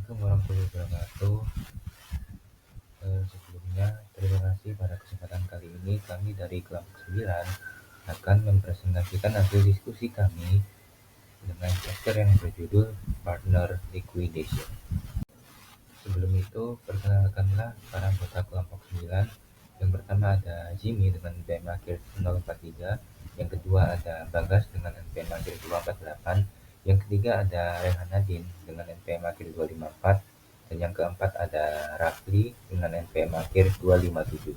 Assalamualaikum warahmatullahi wabarakatuh. Sebelumnya, terima kasih pada kesempatan kali ini kami dari kelompok 9 akan mempresentasikan hasil diskusi kami dengan chapter yang berjudul Partner Liquidation. Sebelum itu, perkenalkanlah para anggota kelompok 9. Yang pertama ada Jimmy dengan NPM akhir 043, yang kedua ada Bagas dengan NPM akhir 248, yang ketiga ada Rehanadin dengan NPM akhir 254, dan yang keempat ada Rafli dengan NPM akhir 257.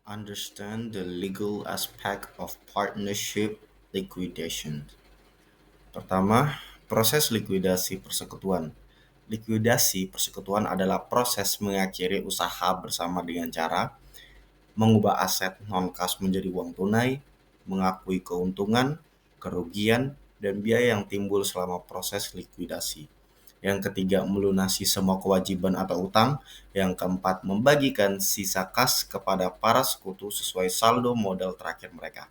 Understand the legal aspect of partnership liquidation. Pertama, proses likuidasi persekutuan. Likuidasi persekutuan adalah proses mengakhiri usaha bersama dengan cara mengubah aset non-kas menjadi uang tunai, mengakui keuntungan, kerugian, dan biaya yang timbul selama proses likuidasi. Yang ketiga, melunasi semua kewajiban atau utang. Yang keempat, membagikan sisa kas kepada para sekutu sesuai saldo modal terakhir mereka.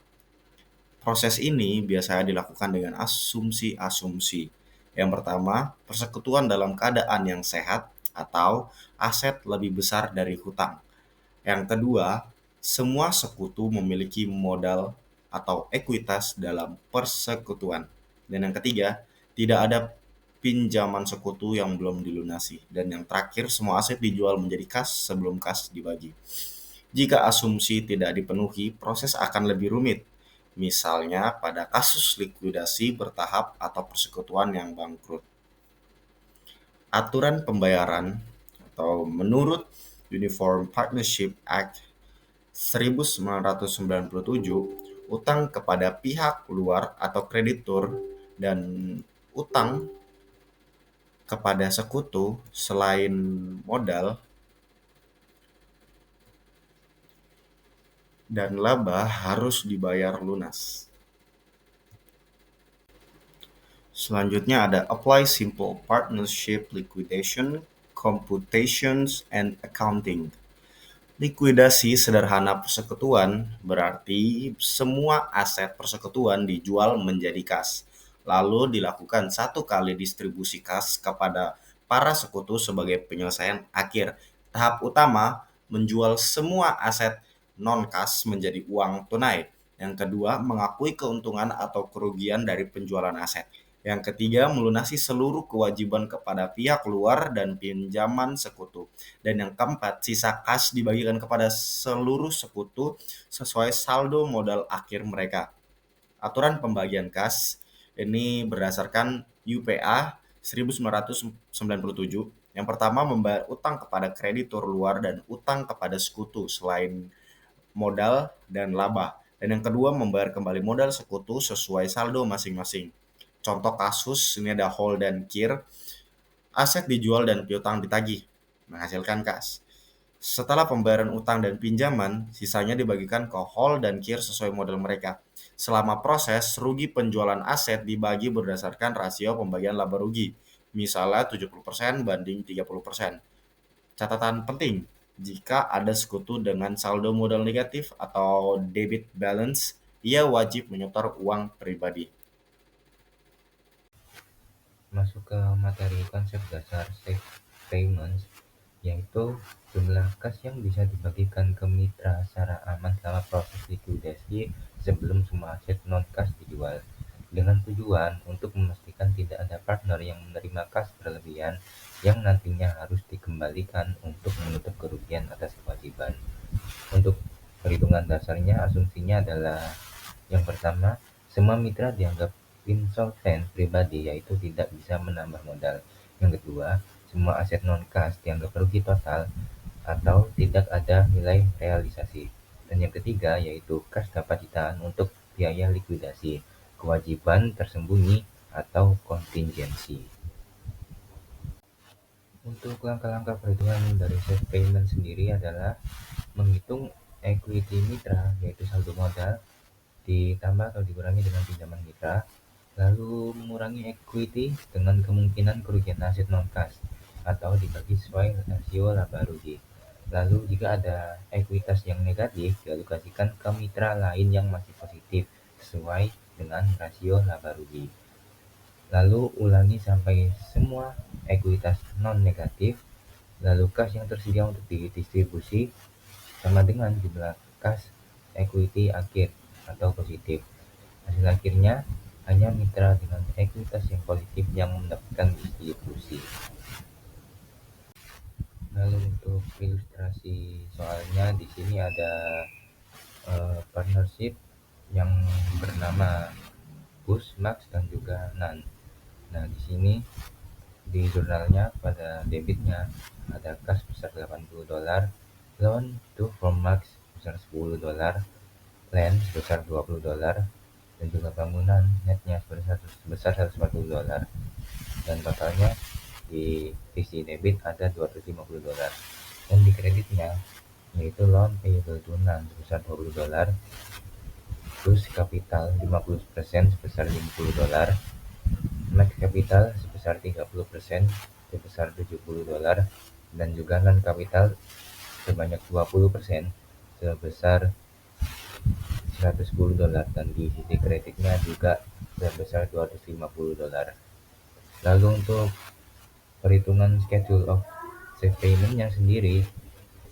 Proses ini biasanya dilakukan dengan asumsi-asumsi. Yang pertama, persekutuan dalam keadaan yang sehat atau aset lebih besar dari hutang. Yang kedua, semua sekutu memiliki modal atau ekuitas dalam persekutuan. Dan yang ketiga, tidak ada pinjaman sekutu yang belum dilunasi. Dan yang terakhir, semua aset dijual menjadi kas sebelum kas dibagi. Jika asumsi tidak dipenuhi, proses akan lebih rumit. Misalnya pada kasus likuidasi bertahap atau persekutuan yang bangkrut. Aturan pembayaran atau menurut Uniform Partnership Act 1997, utang kepada pihak luar atau kreditur dan utang kepada sekutu selain modal dan laba harus dibayar lunas. Selanjutnya ada Apply Simple Partnership Liquidation, Computations, and Accounting. Likuidasi sederhana persekutuan berarti semua aset persekutuan dijual menjadi kas, lalu dilakukan satu kali distribusi kas kepada para sekutu sebagai penyelesaian akhir. Tahap utama, menjual semua aset non-kas menjadi uang tunai. Yang kedua, mengakui keuntungan atau kerugian dari penjualan aset. Yang ketiga, melunasi seluruh kewajiban kepada pihak luar dan pinjaman sekutu. Dan yang keempat, sisa kas dibagikan kepada seluruh sekutu sesuai saldo modal akhir mereka. Aturan pembagian kas ini berdasarkan UPA 1997. Yang pertama, membayar utang kepada kreditur luar dan utang kepada sekutu selain modal dan laba. Dan yang kedua, membayar kembali modal sekutu sesuai saldo masing-masing. Contoh kasus ini ada hold dan kir. Aset dijual dan piutang ditagih, menghasilkan kas. Setelah pembayaran utang dan pinjaman, sisanya dibagikan ke hold dan kir sesuai modal mereka. Selama proses, rugi penjualan aset dibagi berdasarkan rasio pembagian laba rugi. Misalnya 70% banding 30%. Catatan penting, jika ada sekutu dengan saldo modal negatif atau debit balance, ia wajib menyetor uang pribadi. Masuk ke materi konsep dasar safe payments, yaitu jumlah kas yang bisa dibagikan ke mitra secara aman selama proses likuidasi sebelum semua aset non-kas dijual, dengan tujuan untuk memastikan tidak ada partner yang menerima kas berlebihan yang nantinya harus dikembalikan untuk menutup kerugian atas kewajiban. Untuk perhitungan dasarnya, asumsinya adalah yang pertama, semua mitra dianggap insolvent pribadi, yaitu tidak bisa menambah modal. Yang kedua, semua aset non-kas dianggap rugi total atau tidak ada nilai realisasi. Dan yang ketiga, yaitu kas dapat ditahan untuk biaya likuidasi, kewajiban tersembunyi, atau kontingensi. Untuk langkah-langkah perhitungan dari safe payment sendiri adalah menghitung equity mitra, yaitu saldo modal, ditambah atau dikurangi dengan pinjaman mitra, lalu mengurangi equity dengan kemungkinan kerugian aset non-kas, atau dibagi sesuai rasio laba rugi. Lalu jika ada ekuitas yang negatif, dialokasikan ke mitra lain yang masih positif sesuai dengan rasio laba rugi. Lalu ulangi sampai semua ekuitas non negatif, lalu kas yang tersedia untuk didistribusi sama dengan jumlah kas equity akhir atau positif. Hasil akhirnya hanya mitra dengan ekuitas yang positif yang mendapatkan distribusi. Lalu untuk ilustrasi soalnya di sini ada partnership yang bernama Push, Max, dan juga Nan. Nah, di sini di jurnalnya pada debitnya ada kas besar $80, loan to from Max besar $10, land sebesar $20, dan juga bangunan netnya sebesar $140, dan totalnya di sisi debit ada $250, dan di kreditnya yaitu loan payable to Nan sebesar $20 plus kapital 50% sebesar $50, max kapital sebesar 30% sebesar $70, dan juga non kapital sebanyak 20% sebesar $110, dan di sisi kreditnya juga sebesar $250. Lalu untuk perhitungan schedule of safe payment-nya sendiri,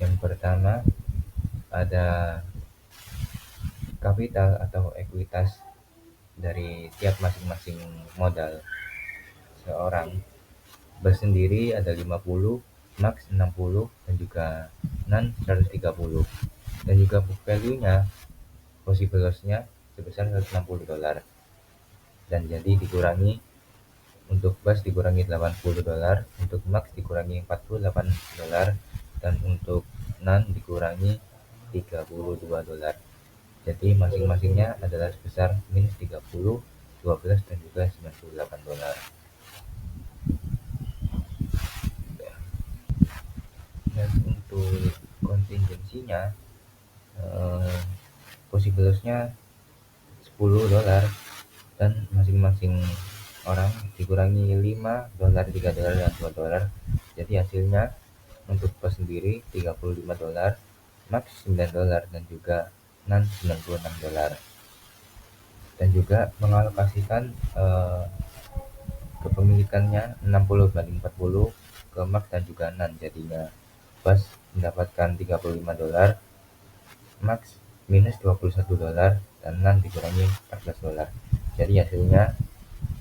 yang pertama ada kapital atau ekuitas dari tiap masing-masing modal seorang bersendiri ada 50, max 60, dan juga non 130, dan juga book value-nya possible loss-nya sebesar $160, dan jadi dikurangi untuk bus dikurangi $80, untuk max dikurangi $48, dan untuk non dikurangi $32. Jadi masing-masingnya adalah sebesar minus 30, 12, dan juga $98. Dan untuk kontingensinya possible loss-nya $10, dan masing-masing orang dikurangi $5, $3, dan $2. Jadi hasilnya untuk pas sendiri $35, max $9, dan juga non $96, dan juga mengalokasikan kepemilikannya 60/40 ke max dan juga non, jadinya pas mendapatkan $35, max minus $21, dan non dikurangi $14. Jadi hasilnya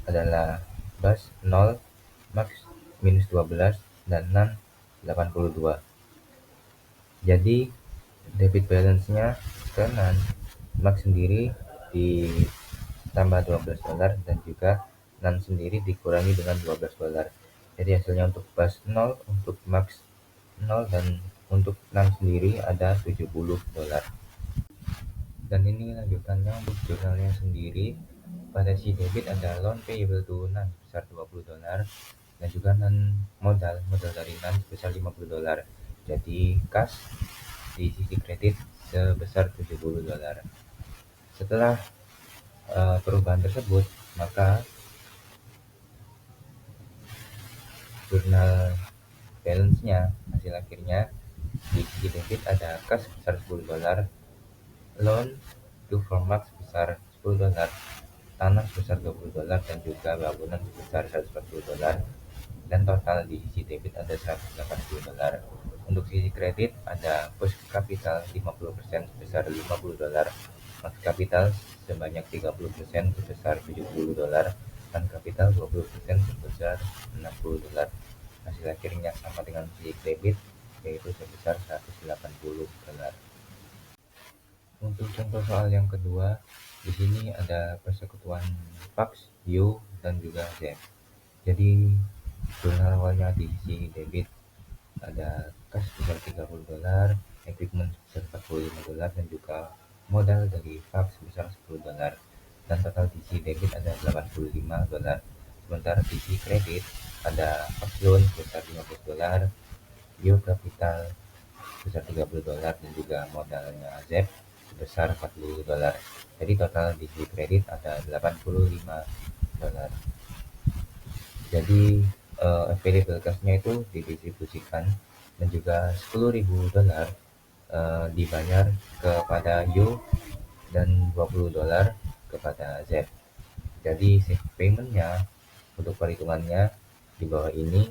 adalah bus 0, max minus 12, dan non 82. Jadi debit balance-nya ke non, max sendiri ditambah $12, dan juga non sendiri dikurangi dengan $12. Jadi hasilnya untuk bus 0, untuk max 0, dan untuk non sendiri ada $70. Dan ini lanjutannya untuk jurnalnya sendiri. Pada si debit ada loan payable to non sebesar $20, dan juga non modal dari non sebesar $50. Jadi kas di sisi kredit sebesar $70. Setelah perubahan tersebut, maka jurnal balance-nya hasil akhirnya di sisi debit ada kas sebesar $10, loan to from max sebesar $10, tanah sebesar $20, dan juga bangunan sebesar $140, dan total di sisi debit ada $180. Untuk sisi kredit ada push capital 50% sebesar $50, max capital sebanyak 30% sebesar $70, dan kapital 20% sebesar $60. Hasil akhirnya sama dengan sisi debit, yaitu sebesar $180. Untuk contoh soal yang kedua, di sini ada persekutuan Pax, U, dan juga Z. Jadi jurnal awalnya di sisi debit ada kas sebesar $30, equipment sebesar $45, dan juga modal dari Pax sebesar $10, dan total di sisi debit ada $85. Sementara di sisi kredit ada Pax loan sebesar $15, U capital sebesar $30, dan juga modalnya Z sebesar $40. Jadi total di sisi kredit ada $85. Jadi available cash-nya itu didistribusikan, dan juga $10.000 dibayar kepada U dan $20 kepada Z. Jadi safe payment-nya untuk perhitungannya di bawah ini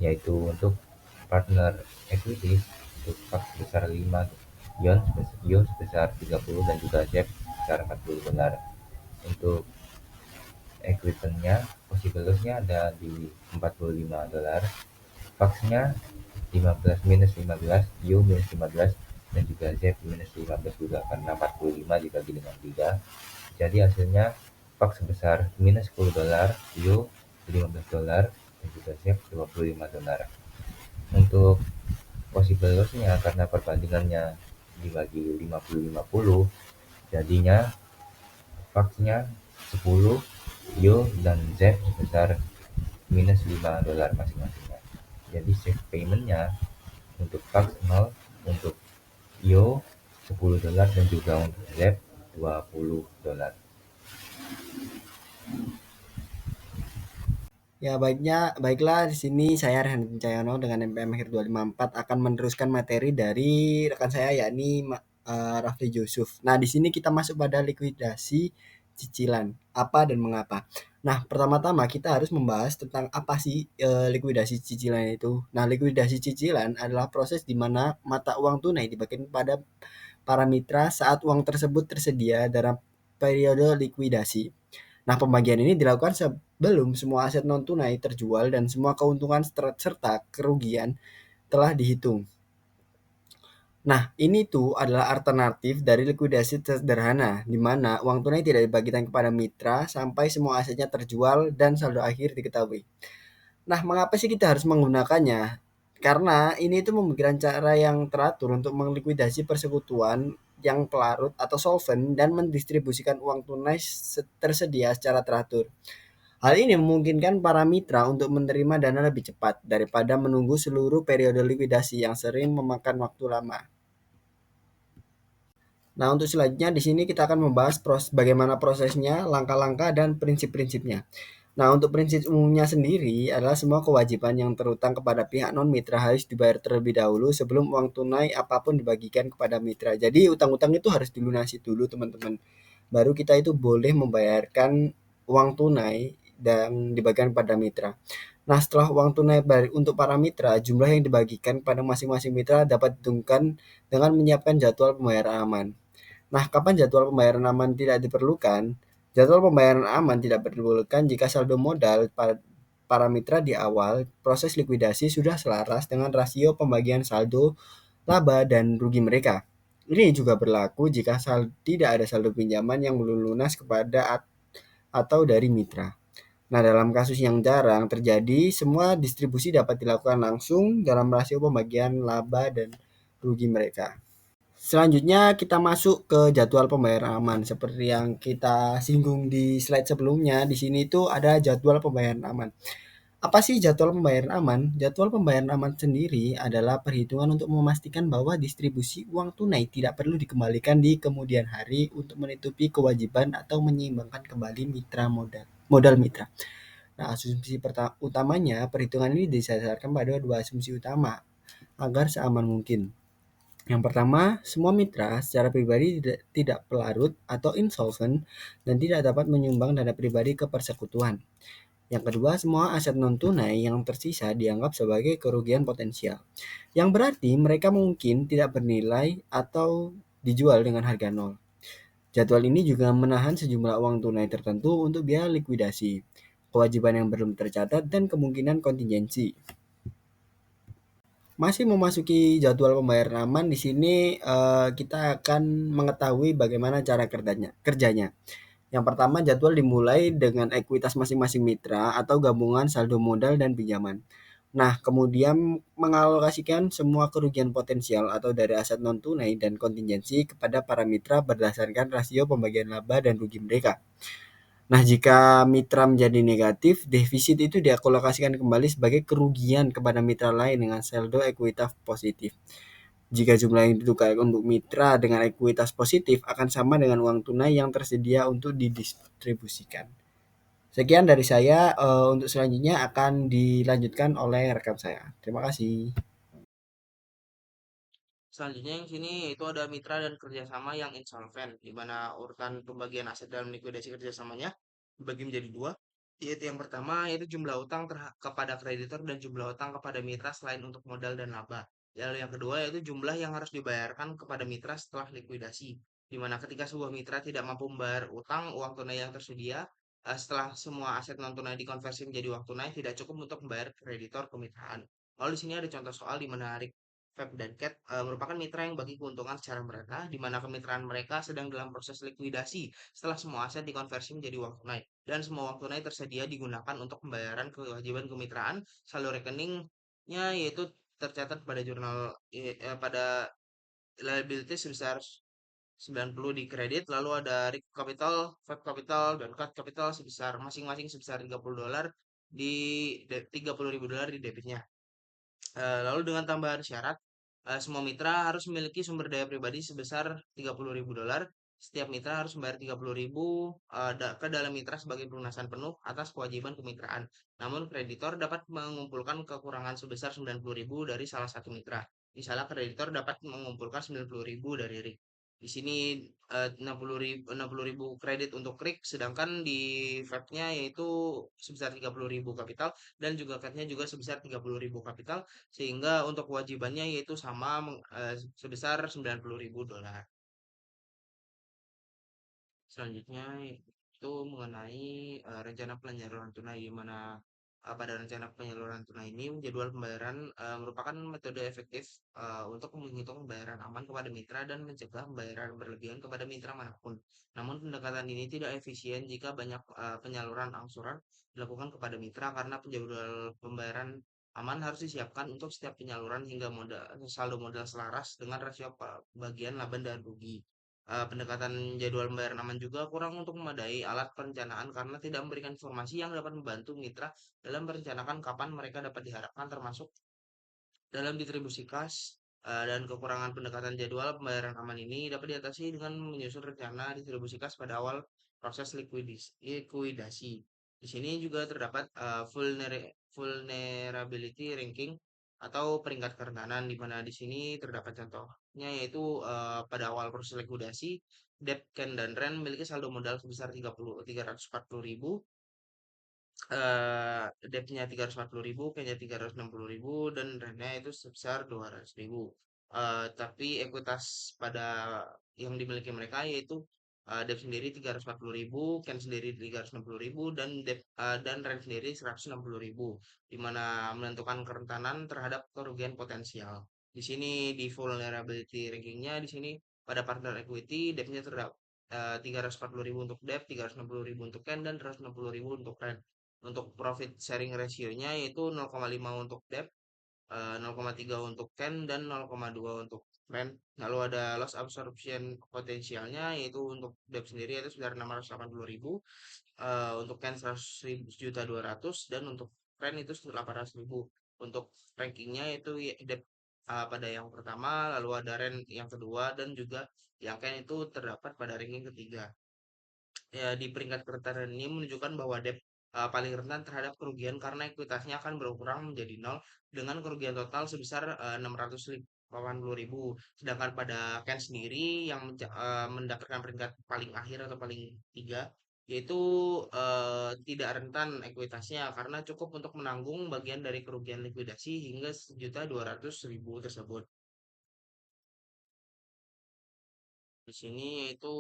yaitu untuk partner equity untuk Pak sebesar 5, Yo sebesar 30, dan juga Z sebesar 40 dolar. Untuk equipmentnya, possible loss-nya ada di 45 dolar, Fax-nya 15 minus 15, Yo minus 15, dan juga Z minus 15 juga karena 45 dibagi dengan 3. Jadi hasilnya Fax sebesar minus 10 dolar, Yo 15 dolar, dan juga Z 25 dolar. Untuk possible loss-nya karena perbandingannya dibagi 50-50, jadinya Fax-nya 10, Yo dan Z sebesar minus 5 dolar masing-masingnya. Jadi safe payment-nya untuk Fax 0, untuk Yo 10 dolar, dan juga untuk Z 20 dolar. Ya, baiklah di sini saya Rehan Cahyono dengan NPM Akhir 254 akan meneruskan materi dari rekan saya yakni Rafli Yusuf. Nah, di sini kita masuk pada likuidasi cicilan. Apa dan mengapa? Nah, pertama-tama kita harus membahas tentang apa sih likuidasi cicilan itu. Nah, likuidasi cicilan adalah proses di mana mata uang tunai dibagikan pada para mitra saat uang tersebut tersedia dalam periode likuidasi. Nah, pembagian ini dilakukan sebelum semua aset non-tunai terjual dan semua keuntungan serta kerugian telah dihitung. Nah, ini tuh adalah alternatif dari likuidasi sederhana, di mana uang tunai tidak dibagikan kepada mitra sampai semua asetnya terjual dan saldo akhir diketahui. Nah, mengapa sih kita harus menggunakannya? Karena ini itu memberikan cara yang teratur untuk melikuidasi persekutuan yang pelarut atau solvent dan mendistribusikan uang tunai tersedia secara teratur. Hal ini memungkinkan para mitra untuk menerima dana lebih cepat daripada menunggu seluruh periode likuidasi yang sering memakan waktu lama. Nah, untuk selanjutnya di sini kita akan membahas bagaimana prosesnya, langkah-langkah, dan prinsip-prinsipnya. Nah, untuk prinsip umumnya sendiri adalah semua kewajiban yang terutang kepada pihak non-mitra harus dibayar terlebih dahulu sebelum uang tunai apapun dibagikan kepada mitra. Jadi, utang-utang itu harus dilunasi dulu, teman-teman. Baru kita itu boleh membayarkan uang tunai dan dibagikan pada mitra. Nah, setelah uang tunai untuk para mitra, jumlah yang dibagikan pada masing-masing mitra dapat ditentukan dengan menyiapkan jadwal pembayaran aman. Nah, kapan jadwal pembayaran aman tidak diperlukan? Jadwal pembayaran aman tidak diperlukan jika saldo modal para mitra di awal proses likuidasi sudah selaras dengan rasio pembagian saldo, laba, dan rugi mereka. Ini juga berlaku jika tidak ada saldo pinjaman yang belum lunas kepada atau dari mitra. Nah, dalam kasus yang jarang terjadi, semua distribusi dapat dilakukan langsung dalam rasio pembagian laba dan rugi mereka. Selanjutnya kita masuk ke jadwal pembayaran aman. Seperti yang kita singgung di slide sebelumnya, di sini itu ada jadwal pembayaran aman. Apa sih jadwal pembayaran aman? Jadwal pembayaran aman sendiri adalah perhitungan untuk memastikan bahwa distribusi uang tunai tidak perlu dikembalikan di kemudian hari untuk menutupi kewajiban atau menyeimbangkan kembali modal mitra. Nah, asumsi utamanya perhitungan ini didasarkan pada dua asumsi utama agar seaman mungkin. Yang pertama, semua mitra secara pribadi tidak pelarut atau insolvent dan tidak dapat menyumbang dana pribadi ke persekutuan. Yang kedua, semua aset non-tunai yang tersisa dianggap sebagai kerugian potensial, yang berarti mereka mungkin tidak bernilai atau dijual dengan harga nol. Jadwal ini juga menahan sejumlah uang tunai tertentu untuk biaya likuidasi, kewajiban yang belum tercatat, dan kemungkinan kontingensi. Masih memasuki jadwal pembayaran aman, di sini kita akan mengetahui bagaimana cara kerjanya. Yang pertama, jadwal dimulai dengan ekuitas masing-masing mitra atau gabungan saldo modal dan pinjaman. Nah, kemudian mengalokasikan semua kerugian potensial atau dari aset non-tunai dan kontingensi kepada para mitra berdasarkan rasio pembagian laba dan rugi mereka. Nah, jika mitra menjadi negatif, defisit itu dialokasikan kembali sebagai kerugian kepada mitra lain dengan saldo ekuitas positif. Jika jumlah yang ditukar untuk mitra dengan ekuitas positif akan sama dengan uang tunai yang tersedia untuk didistribusikan. Sekian dari saya, untuk selanjutnya akan dilanjutkan oleh rekan saya. Terima kasih. Selanjutnya yang sini itu ada mitra dan kerjasama yang insolvent, di mana urutan pembagian aset dalam likuidasi kerjasamanya dibagi menjadi dua. Yaitu yang pertama yaitu jumlah utang kepada kreditor dan jumlah utang kepada mitra selain untuk modal dan laba. Lalu yang kedua yaitu jumlah yang harus dibayarkan kepada mitra setelah likuidasi. Di mana ketika sebuah mitra tidak mampu membayar utang, uang tunai yang tersedia, setelah semua aset non tunai dikonversi menjadi uang tunai tidak cukup untuk membayar kreditor kemitraan. Lalu di sini ada contoh soal di mana Feb dan Cat merupakan mitra yang bagi keuntungan secara merata, di mana kemitraan mereka sedang dalam proses likuidasi setelah semua aset dikonversi menjadi uang tunai dan semua uang tunai tersedia digunakan untuk pembayaran kewajiban kemitraan. Saldo rekeningnya yaitu tercatat pada pada liability sebesar 90 di kredit, lalu ada RIC capital, Fab capital, dan cut capital sebesar masing-masing sebesar $30 di $30.000 di debitnya. Lalu dengan tambahan syarat, semua mitra harus memiliki sumber daya pribadi sebesar $30.000. Setiap mitra harus membayar 30.000 ke dalam mitra sebagai pelunasan penuh atas kewajiban kemitraan. Namun kreditor dapat mengumpulkan kekurangan sebesar 90.000 dari salah satu mitra. Misalnya kreditor dapat mengumpulkan 90.000 dari RIK. Di sini 60.000 kredit untuk RIK, sedangkan di FEP-nya yaitu sebesar 30.000 kapital dan juga CAT-nya juga sebesar 30.000 kapital sehingga untuk kewajibannya yaitu sama sebesar $90.000. Selanjutnya itu mengenai rencana penyaluran tunai di mana pada rencana penyaluran tunai ini jadwal pembayaran merupakan metode efektif untuk menghitung pembayaran aman kepada mitra dan mencegah pembayaran berlebihan kepada mitra manapun. Namun pendekatan ini tidak efisien jika banyak penyaluran angsuran dilakukan kepada mitra karena penjadwal pembayaran aman harus disiapkan untuk setiap penyaluran hingga saldo modal selaras dengan rasio bagian laba dan rugi. Pendekatan jadwal pembayaran aman juga kurang untuk memadai alat perencanaan karena tidak memberikan informasi yang dapat membantu mitra dalam merencanakan kapan mereka dapat diharapkan termasuk dalam distribusi kas dan kekurangan pendekatan jadwal pembayaran aman ini dapat diatasi dengan menyusun rencana distribusi kas pada awal proses likuidasi. Di sini juga terdapat vulnerability ranking atau peringkat kerentanan di mana di sini terdapat contohnya yaitu pada awal proses likuidasi debt, Ken dan Ren memiliki saldo modal sebesar 340.000, debtnya 340.000, Ken-nya 360.000, dan rent-nya itu sebesar 200.000. Tapi ekuitas pada yang dimiliki mereka yaitu debt sendiri 340.000, Ken sendiri 360.000, dan rent sendiri 160.000, di mana menentukan kerentanan terhadap kerugian potensial. Di sini di vulnerability rankingnya di sini pada partner equity debtnya terdapat 340.000 untuk debt, 360.000 untuk Ken, dan 160.000 untuk rent. Untuk profit sharing rasionya yaitu 0,5 untuk debt, 0,3 untuk Ken, dan 0,2 untuk rent. Lalu ada loss absorption potensialnya yaitu untuk debt sendiri itu sekitar 680.000, untuk Ken 100.200.000, dan untuk rent itu 800.000. Untuk rankingnya itu debt pada yang pertama, lalu ada rent yang kedua, dan juga yang Ken itu terdapat pada ranking ketiga. Ya, di peringkat kerentanan ini menunjukkan bahwa debt paling rentan terhadap kerugian karena ekuitasnya akan berkurang menjadi nol dengan kerugian total sebesar 680.000. Sedangkan pada Ken sendiri yang mendapatkan peringkat paling akhir atau paling tiga yaitu tidak rentan ekuitasnya karena cukup untuk menanggung bagian dari kerugian likuidasi hingga 1.200.000 tersebut. Di sini yaitu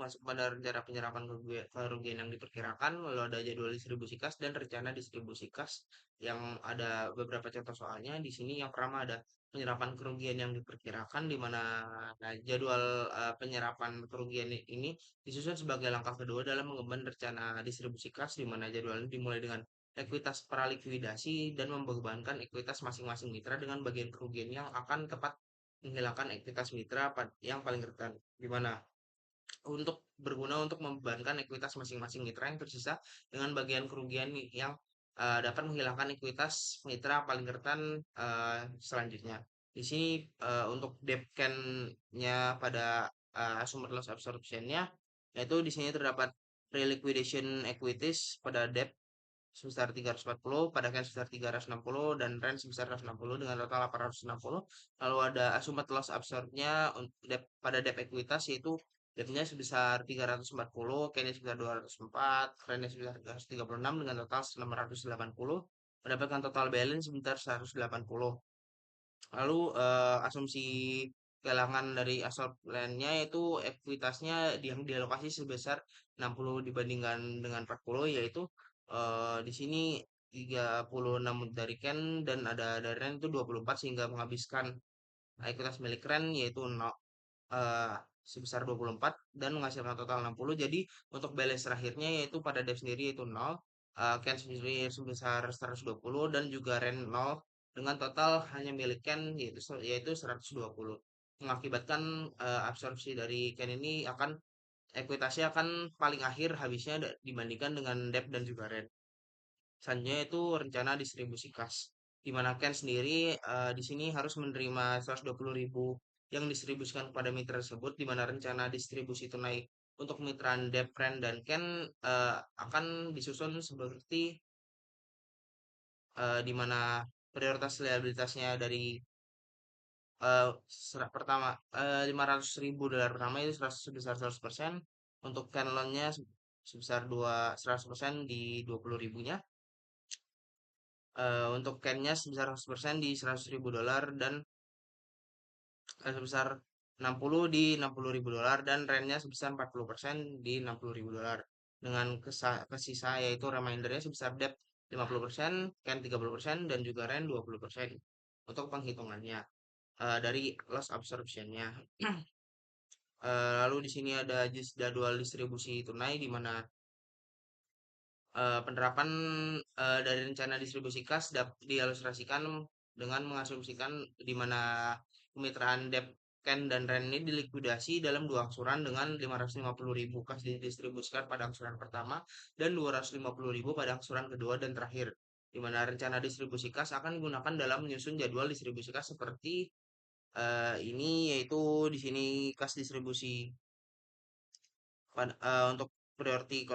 masuk pada rencana penyerapan kerugian yang diperkirakan, lalu ada jadwal distribusi kas dan rencana distribusi kas yang ada beberapa contoh soalnya. Di sini yang pertama ada penyerapan kerugian yang diperkirakan di mana jadwal penyerapan kerugian ini disusun sebagai langkah kedua dalam mengemban rencana distribusi kas di mana jadwalnya dimulai dengan ekuitas pralikuidasi dan membebankan ekuitas masing-masing mitra dengan bagian kerugian yang akan tepat menghilangkan ekuitas mitra yang paling rentan, di mana untuk berguna untuk membebankan ekuitas masing-masing mitra yang tersisa dengan bagian kerugian yang dapat menghilangkan ekuitas mitra paling rentan selanjutnya. Di sini untuk debtcan-nya pada assumed loss absorption-nya yaitu di sini terdapat pre-liquidation equities pada debt sebesar 340, pada Ken sebesar 360, dan Ren sebesar 160 dengan total 860. Lalu ada assumed loss absorbnya pada debt ekuitas yaitu Depth-nya sebesar 340, Ken-nya sebesar 204, Ren-nya sebesar 336 dengan total 680, mendapatkan total balance sebesar 180. Lalu asumsi galangan dari asal plan-nya yaitu ekuitasnya yang dialokasi sebesar 60 dibandingkan dengan 40, yaitu di sini 36 dari Ken dan ada dari Ren itu 24, sehingga menghabiskan ekuitas milik Ren yaitu eh, sebesar 24 dan menghasilkan total 60. Jadi untuk balance terakhirnya yaitu pada Dev sendiri yaitu 0, Ken sendiri sebesar 120 dan juga Ren 0 dengan total hanya milik Ken yaitu 120. Mengakibatkan absorpsi dari Ken ini akan ekuitasnya akan paling akhir habisnya dibandingkan dengan Dev dan juga Ren. Selanjutnya itu rencana distribusi kas, di mana Ken sendiri di sini harus menerima 120.000 yang distribusikan kepada mitra tersebut, di mana rencana distribusi tunai untuk mitra Depren dan Ken akan disusun seperti di mana prioritas liabilitasnya dari pertama 500.000 dolar pertama itu sebesar 100%, untuk Ken loan-nya sebesar 100% di 20 ribunya. Untuk Ken-nya sebesar 100% di 100.000 dolar dan sebesar 60 di 60.000 dolar dan Ren-nya sebesar 40% di 60.000 dolar. Dengan kesisa yaitu remindernya sebesar debt 50%, Ken 30% dan juga Ren 20% untuk penghitungannya dari loss absorption-nya. Lalu di sini ada jadwal distribusi tunai di mana penerapan dari rencana distribusi kas dapat diilustrasikan dengan mengasumsikan di mana kemitraan Debt, Ken, dan Ren ini dilikuidasi dalam dua angsuran dengan 550.000 kas didistribusikan pada angsuran pertama dan 250.000 pada angsuran kedua dan terakhir. Di mana rencana distribusi kas akan digunakan dalam menyusun jadwal distribusi kas seperti ini, yaitu di sini kas distribusi untuk priority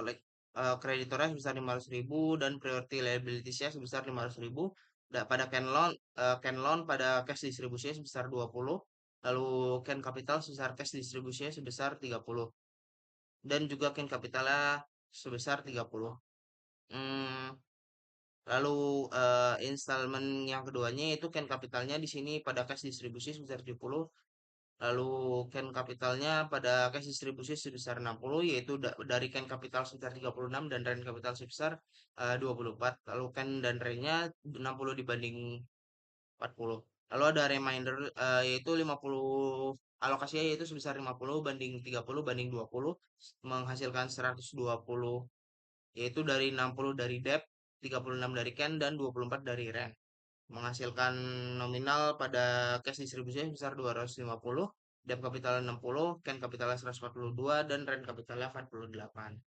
kreditornya sebesar 500.000 dan priority liabilities-nya sebesar 500.000. Pada Ken loan pada cash distribusinya sebesar 20, lalu Ken capital sebesar cash distribusinya sebesar 30 dan juga Ken capitalnya sebesar 30. Hmm, Lalu installment yang keduanya yaitu Ken capitalnya di sini pada cash distribusi sebesar 70. Lalu Ken Capitalnya pada cash distribusi sebesar 60, yaitu dari Ken Capital sebesar 36 dan Ren Capital sebesar 24. Lalu Ken dan Ren-nya 60 dibanding 40. Lalu ada reminder yaitu 50, alokasinya yaitu sebesar 50 banding 30 banding 20 menghasilkan 120, yaitu dari 60 dari Debt, 36 dari Ken dan 24 dari Ren, menghasilkan nominal pada cash distribusinya sebesar 250, debt capital 60, Ken capitalnya 142, dan rent capitalnya 48.